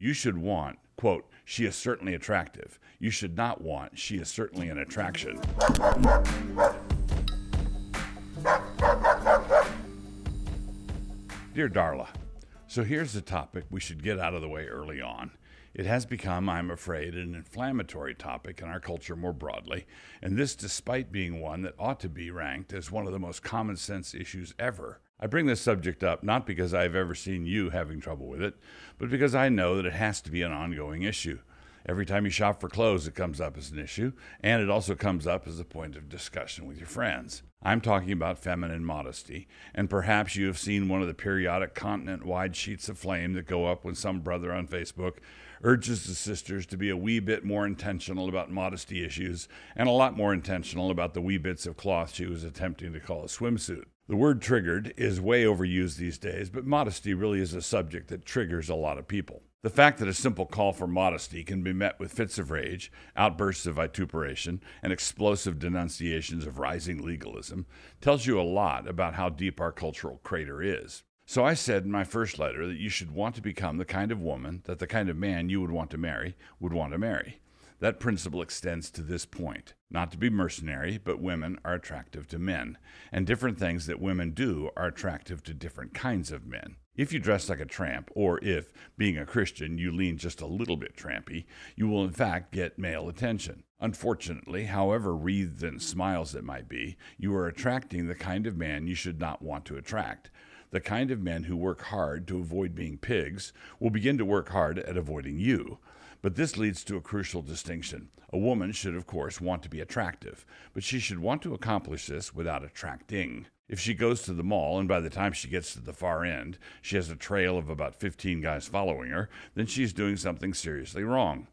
You should want, quote, she is certainly attractive. You should not want, she is certainly an attraction. Dear Darla, so here's the topic we should get out of the way early on. It has become, I'm afraid, an inflammatory topic in our culture more broadly, and this despite being one that ought to be ranked as one of the most common sense issues ever. I bring this subject up not because I've ever seen you having trouble with it, but because I know that it has to be an ongoing issue. Every time you shop for clothes, it comes up as an issue, and it also comes up as a point of discussion with your friends. I'm talking about feminine modesty, and perhaps you have seen one of the periodic continent-wide sheets of flame that go up when some brother on Facebook urges the sisters to be a wee bit more intentional about modesty issues and a lot more intentional about the wee bits of cloth she was attempting to call a swimsuit. The word triggered is way overused these days, but modesty really is a subject that triggers a lot of people. The fact that a simple call for modesty can be met with fits of rage, outbursts of vituperation, and explosive denunciations of rising legalism tells you a lot about how deep our cultural crater is. So I said in my first letter that you should want to become the kind of woman that the kind of man you would want to marry would want to marry. That principle extends to this point. Not to be mercenary, but women are attractive to men, and different things that women do are attractive to different kinds of men. If you dress like a tramp, or if, being a Christian, you lean just a little bit trampy, you will in fact get male attention. Unfortunately, however wreathed in smiles it might be, you are attracting the kind of man you should not want to attract. The kind of men who work hard to avoid being pigs will begin to work hard at avoiding you. But this leads to a crucial distinction. A woman should, of course, want to be attractive, but she should want to accomplish this without attracting. If she goes to the mall and by the time she gets to the far end, she has a trail of about 15 guys following her, then she's doing something seriously wrong.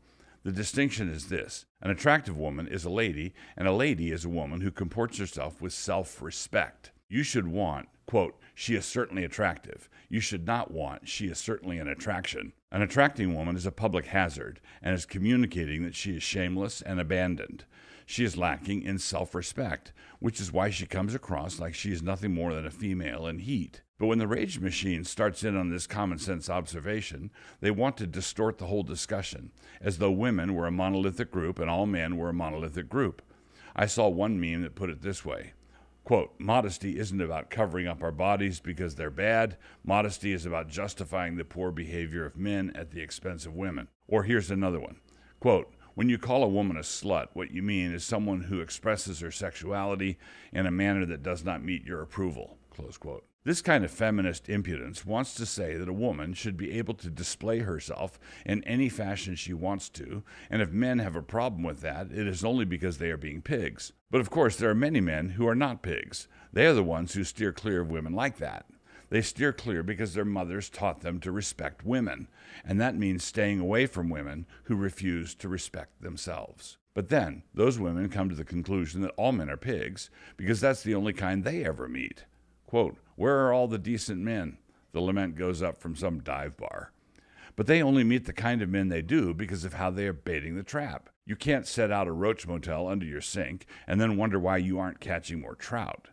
The distinction is this. An attractive woman is a lady, and a lady is a woman who comports herself with self-respect. You should want, quote, she is certainly attractive. You should not want, she is certainly an attraction. An attracting woman is a public hazard and is communicating that she is shameless and abandoned. She is lacking in self-respect, which is why she comes across like she is nothing more than a female in heat. But when the rage machine starts in on this common sense observation, they want to distort the whole discussion, as though women were a monolithic group and all men were a monolithic group. I saw one meme that put it this way. Quote, modesty isn't about covering up our bodies because they're bad. Modesty is about justifying the poor behavior of men at the expense of women. Or here's another one. Quote, when you call a woman a slut, what you mean is someone who expresses her sexuality in a manner that does not meet your approval. Close quote. This kind of feminist impudence wants to say that a woman should be able to display herself in any fashion she wants to, and if men have a problem with that, it is only because they are being pigs. But of course, there are many men who are not pigs. They are the ones who steer clear of women like that. They steer clear because their mothers taught them to respect women, and that means staying away from women who refuse to respect themselves. But then, those women come to the conclusion that all men are pigs because that's the only kind they ever meet. Quote, where are all the decent men? The lament goes up from some dive bar. But they only meet the kind of men they do because of how they are baiting the trap. You can't set out a roach motel under your sink and then wonder why you aren't catching more trout.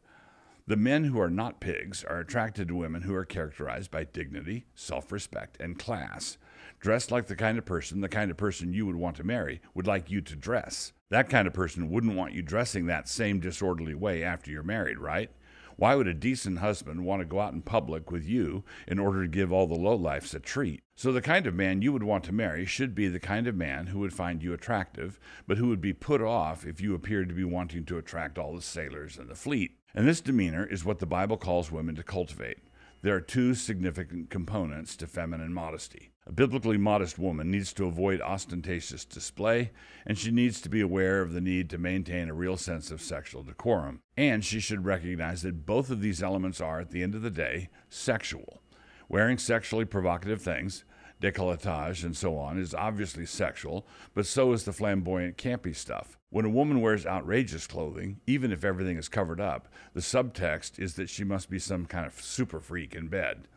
The men who are not pigs are attracted to women who are characterized by dignity, self-respect, and class. Dressed like the kind of person you would want to marry would like you to dress. That kind of person wouldn't want you dressing that same disorderly way after you're married, right? Why would a decent husband want to go out in public with you in order to give all the lowlifes a treat? So the kind of man you would want to marry should be the kind of man who would find you attractive, but who would be put off if you appeared to be wanting to attract all the sailors in the fleet. And this demeanor is what the Bible calls women to cultivate. There are two significant components to feminine modesty. A biblically modest woman needs to avoid ostentatious display, and she needs to be aware of the need to maintain a real sense of sexual decorum. And she should recognize that both of these elements are, at the end of the day, sexual. Wearing sexually provocative things, décolletage and so on, is obviously sexual, but so is the flamboyant, campy stuff. When a woman wears outrageous clothing, even if everything is covered up, the subtext is that she must be some kind of super freak in bed.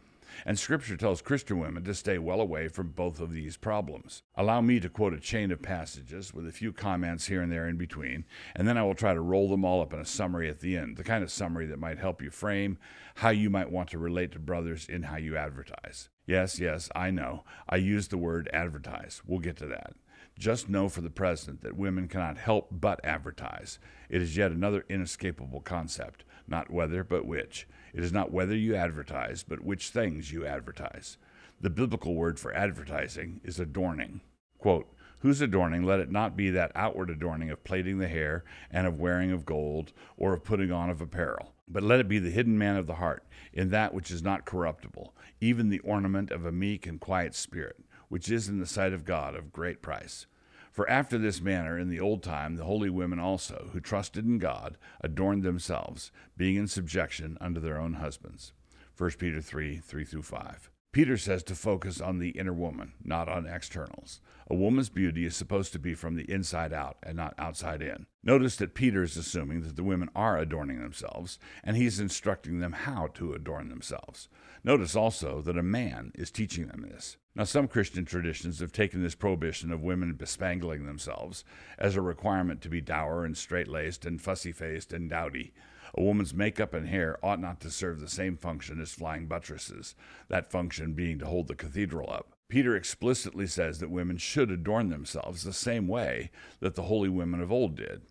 And Scripture tells Christian women to stay well away from both of these problems. Allow me to quote a chain of passages with a few comments here and there in between, and then I will try to roll them all up in a summary at the end, the kind of summary that might help you frame how you might want to relate to brothers in how you advertise. Yes, I know. I used the word advertise. We'll get to that. Just know for the present that women cannot help but advertise. It is yet another inescapable concept. Not whether, but which. It is not whether you advertise, but which things you advertise. The biblical word for advertising is adorning. Quote, whose adorning, let it not be that outward adorning of plaiting the hair and of wearing of gold or of putting on of apparel, but let it be the hidden man of the heart, in that which is not corruptible, even the ornament of a meek and quiet spirit, which is in the sight of God of great price. For after this manner in the old time the holy women also, who trusted in God, adorned themselves, being in subjection unto their own husbands. 1 Peter 3:3-5. Peter says to focus on the inner woman, not on externals. A woman's beauty is supposed to be from the inside out and not outside in. Notice that Peter is assuming that the women are adorning themselves, and he's instructing them how to adorn themselves. Notice also that a man is teaching them this. Now, some Christian traditions have taken this prohibition of women bespangling themselves as a requirement to be dour and straight-laced and fussy-faced and dowdy. A woman's makeup and hair ought not to serve the same function as flying buttresses, that function being to hold the cathedral up. Peter explicitly says that women should adorn themselves the same way that the holy women of old did.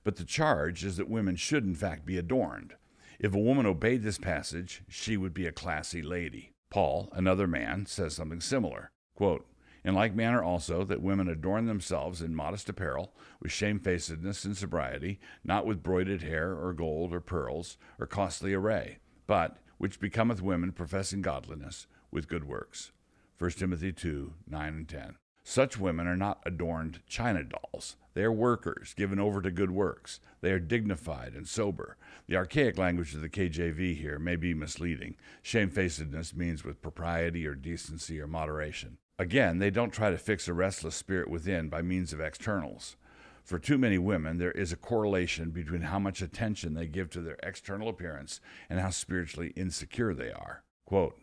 But the charge is that women should in fact be adorned. If a woman obeyed this passage, she would be a classy lady. Paul, another man, says something similar. Quote, in like manner also that women adorn themselves in modest apparel, with shamefacedness and sobriety, not with broided hair or gold or pearls or costly array, but, which becometh women professing godliness, with good works. 1 Timothy 2:9-10. Such women are not adorned china dolls. They are workers, given over to good works. They are dignified and sober. The archaic language of the KJV here may be misleading. Shamefacedness means with propriety or decency or moderation. Again, they don't try to fix a restless spirit within by means of externals. For too many women, there is a correlation between how much attention they give to their external appearance and how spiritually insecure they are. Quote,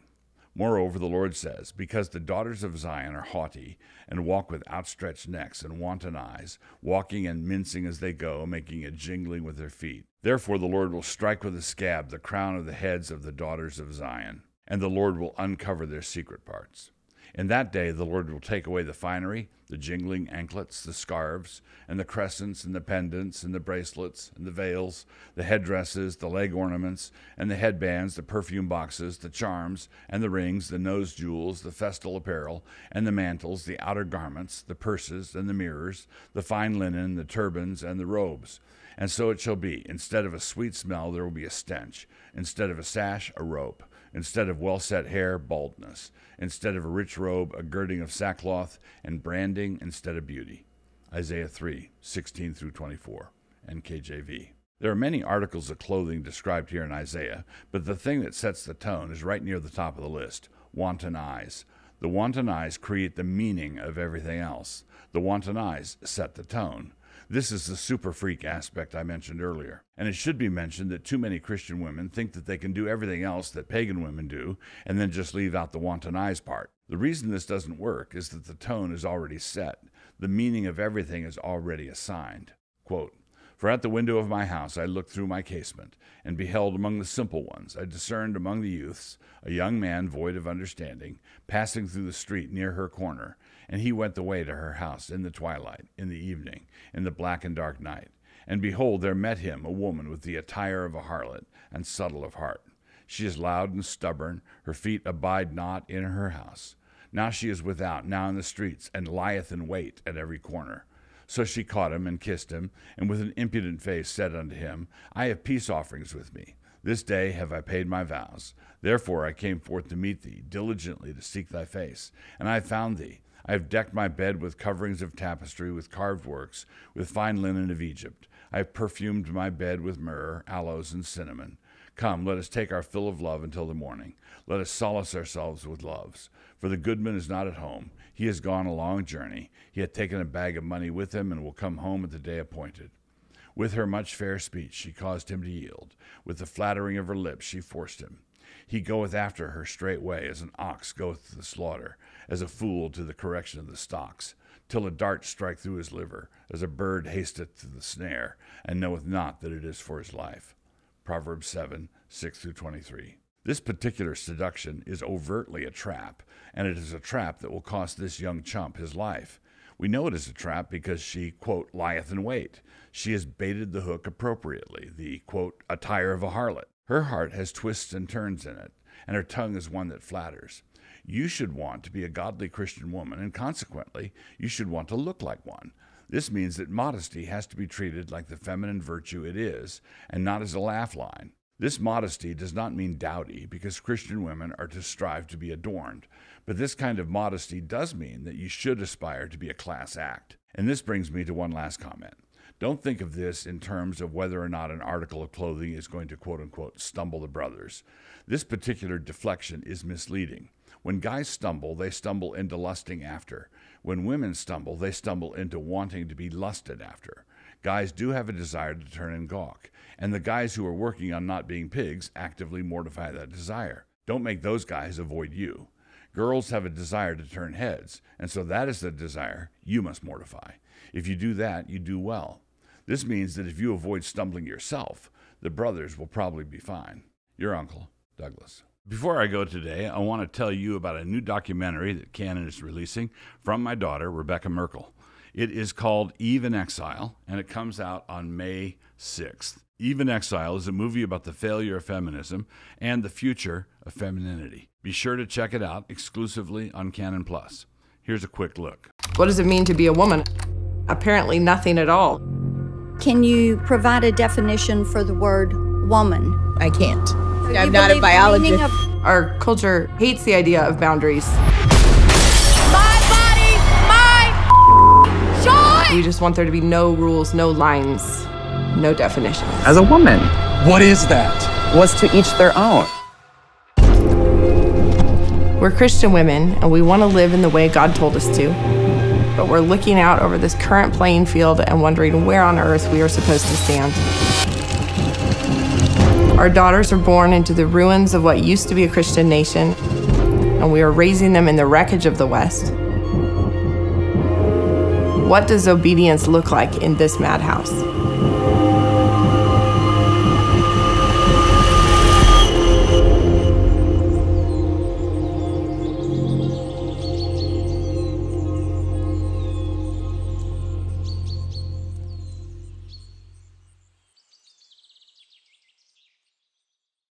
moreover, the Lord says, because the daughters of Zion are haughty, and walk with outstretched necks and wanton eyes, walking and mincing as they go, making a jingling with their feet. Therefore the Lord will strike with a scab the crown of the heads of the daughters of Zion, and the Lord will uncover their secret parts. In that day the Lord will take away the finery, the jingling anklets, the scarves, and the crescents, and the pendants, and the bracelets, and the veils, the headdresses, the leg ornaments, and the headbands, the perfume boxes, the charms, and the rings, the nose jewels, the festal apparel, and the mantles, the outer garments, the purses, and the mirrors, the fine linen, the turbans, and the robes. And so it shall be. Instead of a sweet smell, there will be a stench. Instead of a sash, a rope. Instead of well-set hair, baldness. Instead of a rich robe, a girding of sackcloth, and branding instead of beauty. Isaiah 3:16-24, NKJV. There are many articles of clothing described here in Isaiah, but the thing that sets the tone is right near the top of the list, wanton eyes. The wanton eyes create the meaning of everything else. The wanton eyes set the tone. This is the super freak aspect I mentioned earlier. And it should be mentioned that too many Christian women think that they can do everything else that pagan women do and then just leave out the wanton eyes part. The reason this doesn't work is that the tone is already set. The meaning of everything is already assigned. Quote, for at the window of my house I looked through my casement, and beheld among the simple ones, I discerned among the youths, a young man void of understanding, passing through the street near her corner, and he went the way to her house in the twilight, in the evening, in the black and dark night. And behold, there met him a woman with the attire of a harlot, and subtle of heart. She is loud and stubborn, her feet abide not in her house. Now she is without, now in the streets, and lieth in wait at every corner. So she caught him and kissed him, and with an impudent face said unto him, I have peace offerings with me. This day have I paid my vows. Therefore I came forth to meet thee, diligently to seek thy face. And I have found thee. I have decked my bed with coverings of tapestry, with carved works, with fine linen of Egypt. I have perfumed my bed with myrrh, aloes, and cinnamon. Come, let us take our fill of love until the morning. Let us solace ourselves with loves. For the goodman is not at home. He has gone a long journey. He hath taken a bag of money with him, and will come home at the day appointed. With her much fair speech she caused him to yield. With the flattering of her lips she forced him. He goeth after her straightway, as an ox goeth to the slaughter, as a fool to the correction of the stocks, till a dart strike through his liver, as a bird hasteth to the snare, and knoweth not that it is for his life. Proverbs 7:6-23. This particular seduction is overtly a trap, and it is a trap that will cost this young chump his life. We know it is a trap because she, quote, lieth in wait. She has baited the hook appropriately, the, quote, attire of a harlot. Her heart has twists and turns in it, and her tongue is one that flatters. You should want to be a godly Christian woman, and consequently, you should want to look like one. This means that modesty has to be treated like the feminine virtue it is, and not as a laugh line. This modesty does not mean dowdy, because Christian women are to strive to be adorned. But this kind of modesty does mean that you should aspire to be a class act. And this brings me to one last comment. Don't think of this in terms of whether or not an article of clothing is going to, quote-unquote, stumble the brothers. This particular deflection is misleading. When guys stumble, they stumble into lusting after. When women stumble, they stumble into wanting to be lusted after. Guys do have a desire to turn and gawk, and the guys who are working on not being pigs actively mortify that desire. Don't make those guys avoid you. Girls have a desire to turn heads, and so that is the desire you must mortify. If you do that, you do well. This means that if you avoid stumbling yourself, the brothers will probably be fine. Your uncle, Douglas. Before I go today, I want to tell you about a new documentary that Canon is releasing from my daughter, Rebecca Merkel. It is called Eve in Exile, and it comes out on May 6th. Eve in Exile is a movie about the failure of feminism and the future of femininity. Be sure to check it out exclusively on Canon Plus. Here's a quick look. What does it mean to be a woman? Apparently nothing at all. Can you provide a definition for the word woman? I can't. I'm not a biologist. Our culture hates the idea of boundaries. My body, my choice! We just want there to be no rules, no lines, no definitions. As a woman, What is that? was to each their own. We're Christian women, and we want to live in the way God told us to. But we're looking out over this current playing field and wondering where on earth we are supposed to stand. Our daughters are born into the ruins of what used to be a Christian nation, and we are raising them in the wreckage of the West. What does obedience look like in this madhouse?